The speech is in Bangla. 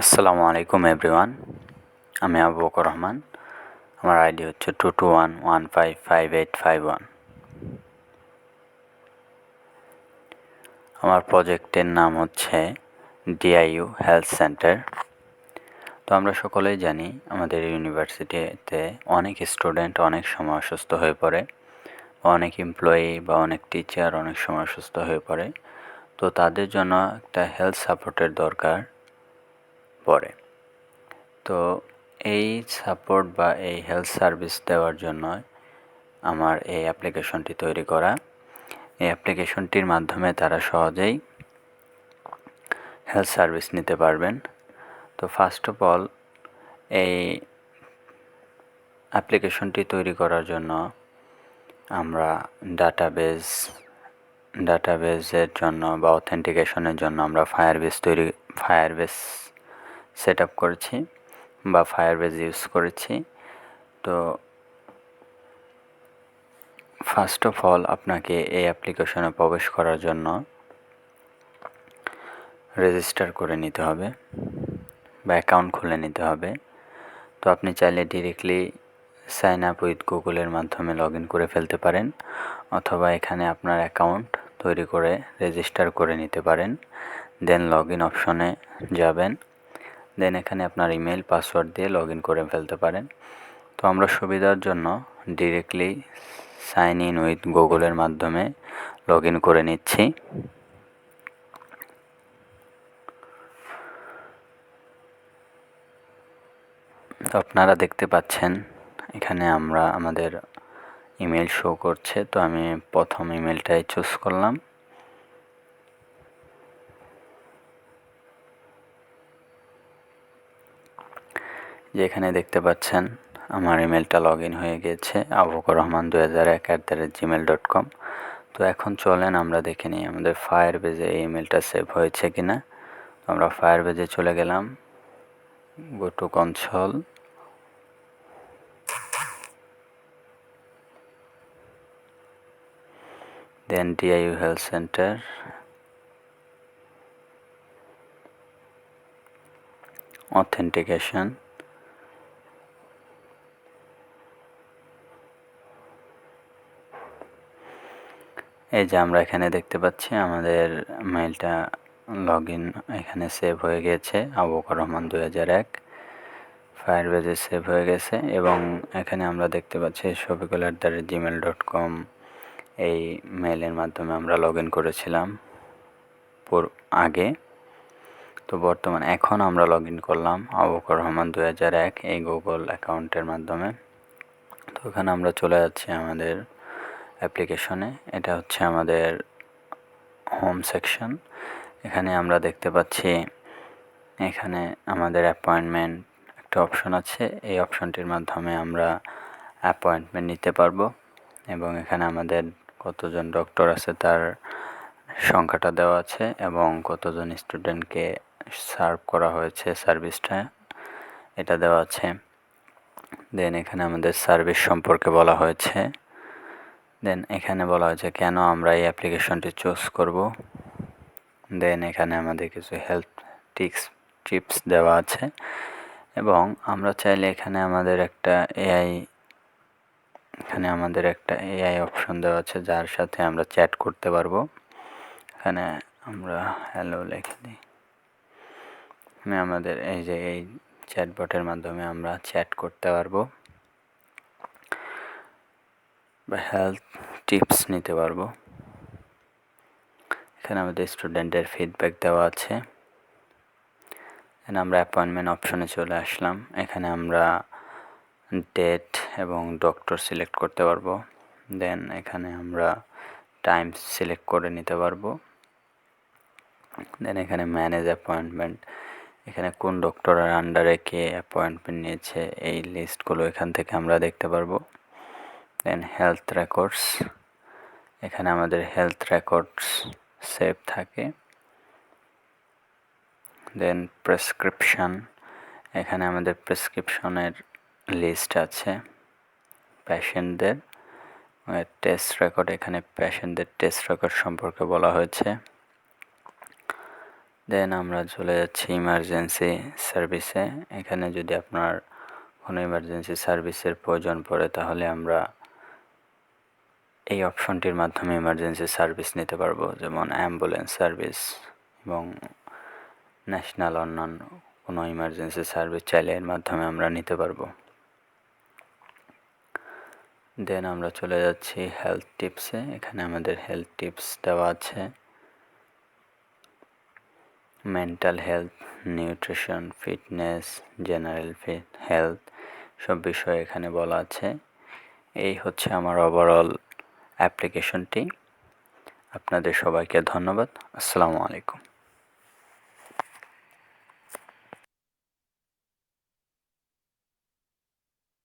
আসসালামু আলাইকুম এভরিওয়ান। আমি আবু বকর রহমান। আমার আইডি হচ্ছে 2211555851। আমার প্রজেক্টের নাম হচ্ছে ডিআইইউ হেলথ সেন্টার। তো আমরা সকলেই জানি আমাদের ইউনিভার্সিটিতে অনেক স্টুডেন্ট অনেক সময় অসুস্থ হয়ে পড়ে, অনেক এমপ্লয়ি বা অনেক টিচার অনেক সময় অসুস্থ হয়ে পড়ে। তো তাদের জন্য একটা হেলথ সাপোর্টের দরকার পড়ে। তো এই সাপোর্ট বা এই হেলথ সার্ভিস দেওয়ার জন্য আমার এই অ্যাপ্লিকেশনটি তৈরি করা। এই অ্যাপ্লিকেশনটির মাধ্যমে তারা সহজেই হেলথ সার্ভিস নিতে পারবেন। তো ফার্স্ট অফ অল এই অ্যাপ্লিকেশনটি তৈরি করার জন্য আমরা ডাটাবেজের জন্য বা অথেন্টিকেশনের জন্য আমরা ফায়ারবেস সেট আপ করেছি বা ফায়ারবেস ইউজ করেছি। তো ফার্স্ট অফ অল আপনাকে এই অ্যাপ্লিকেশনে প্রবেশ করার জন্য রেজিস্টার করে নিতে হবে বা অ্যাকাউন্ট খুলে নিতে হবে। তো আপনি চাইলে ডিরেক্টলি সাইন আপ উইথ গুগলের মাধ্যমে লগ ইন করে ফেলতে পারেন, অথবা এখানে আপনার অ্যাকাউন্ট তৈরি করে রেজিস্টার করে নিতে পারেন। দেন লগ ইন অপশনে যাবেন, দেন এখানে আপনার ইমেল পাসওয়ার্ড দিয়ে লগ ইন করে ফেলতে পারেন। তো আমরা সুবিধার জন্য ডিরেক্টলি সাইন ইন উইথ গুগলের মাধ্যমে লগ ইন করে নিচ্ছি। তো আপনারা দেখতে পাচ্ছেন এখানে আমাদের ইমেল শো করছে। তো আমি প্রথম ইমেলটাই চুজ করলাম। যেখানে দেখতে পাচ্ছেন আমার ইমেলটা লগ ইন হয়ে গিয়েছে, abukar-rahman2001@gmail.com। তো এখন চলেন আমরা দেখে নিই আমাদের ফায়ারবেজে এই ইমেলটা সেভ হয়েছে কিনা। তো আমরা ফায়ারবেজে চলে গেলাম, go to console, then DIU health centre, authentication, এই যে আমরা এখানে দেখতে পাচ্ছি আমাদের মেইলটা লগ ইন এখানে সেভ হয়ে গেছে, abukar-rahman2001 ফায়ারবেজে সেভ হয়ে গেছে। এবং এখানে আমরা দেখতে পাচ্ছি shafiqul@gmail.com এই মেইলের মাধ্যমে আমরা লগ ইন করেছিলাম আগে। তো এখন আমরা লগ ইন করলাম abukar-rahman2001 এই গুগল অ্যাকাউন্টের মাধ্যমে। তো এখানে আমরা চলে যাচ্ছি আমাদের অ্যাপ্লিকেশনে। এটা হচ্ছে আমাদের হোম সেকশন। এখানে আমরা দেখতে পাচ্ছি এখানে আমাদের অ্যাপয়েন্টমেন্ট একটা অপশন আছে। এই অপশনটির মাধ্যমে আমরা অ্যাপয়েন্টমেন্ট নিতে পারবো, এবং এখানে আমাদের কতজন ডক্টর আছে তার সংখ্যাটা দেওয়া আছে এবং কতজন স্টুডেন্টকে সার্ভ করা হয়েছে সার্ভিসটা এটা দেওয়া আছে। দেন এখানে আমাদের সার্ভিস সম্পর্কে বলা হয়েছে। দেন এখানে বলা হয়েছে কেন আমরা এই অ্যাপ্লিকেশনটি চুজ করব। দেন এখানে আমাদের কিছু হেলথ টিপস দেওয়া আছে, এবং আমরা চাইলে এখানে আমাদের একটা এআই অপশন দেওয়া আছে যার সাথে আমরা চ্যাট করতে পারবো। এখানে আমরা হ্যালো লিখে দিই। আমাদের এই চ্যাটবটের মাধ্যমে আমরা চ্যাট করতে পারবো বা হেলথ টিপস নিতে পারবো। এখানে আমাদের স্টুডেন্টের ফিডব্যাক দেওয়া আছে। এখানে আমরা অ্যাপয়েন্টমেন্ট অপশনে চলে আসলাম। এখানে আমরা ডেট এবং ডক্টর সিলেক্ট করতে পারবো। দেন এখানে আমরা টাইম সিলেক্ট করে নিতে পারবো। দেন এখানে ম্যানেজ অ্যাপয়েন্টমেন্ট, এখানে কোন ডক্টরের আন্ডারে কে অ্যাপয়েন্টমেন্ট নিয়েছে এই লিস্টগুলো এখান থেকে আমরা দেখতে পারবো। দেন হেলথ রেকর্ডস, এখানে আমাদের হেলথ রেকর্ডস সেভ থাকে। দেন প্রেসক্রিপশন, এখানে আমাদের প্রেসক্রিপশনের লিস্ট আছে পেশেন্টদের। টেস্ট রেকর্ড, এখানে পেশেন্টদের টেস্ট রেকর্ড সম্পর্কে বলা হয়েছে। দেন আমরা চলে যাচ্ছি ইমার্জেন্সি সার্ভিসে। এখানে যদি আপনার কোনো ইমার্জেন্সি সার্ভিসের প্রয়োজন পড়ে তাহলে আমরা এই অপশনটির মাধ্যমে ইমার্জেন্সি সার্ভিস নিতে পারবো, যেমন অ্যাম্বুলেন্স সার্ভিস এবং ন্যাশনাল অন্যান্য কোনো ইমার্জেন্সি সার্ভিস চাইলে এর মাধ্যমে আমরা নিতে পারবো। দেন আমরা চলে যাচ্ছি হেলথ টিপসে। এখানে আমাদের হেলথ টিপস দেওয়া আছে, mental health, nutrition, fitness, general health, সব বিষয়ে এখানে বলা আছে। এই হচ্ছে আমার ওভারঅল অ্যাপ্লিকেশনটি। আপনাদের সবাইকে ধন্যবাদ। আসসালামু আলাইকুম।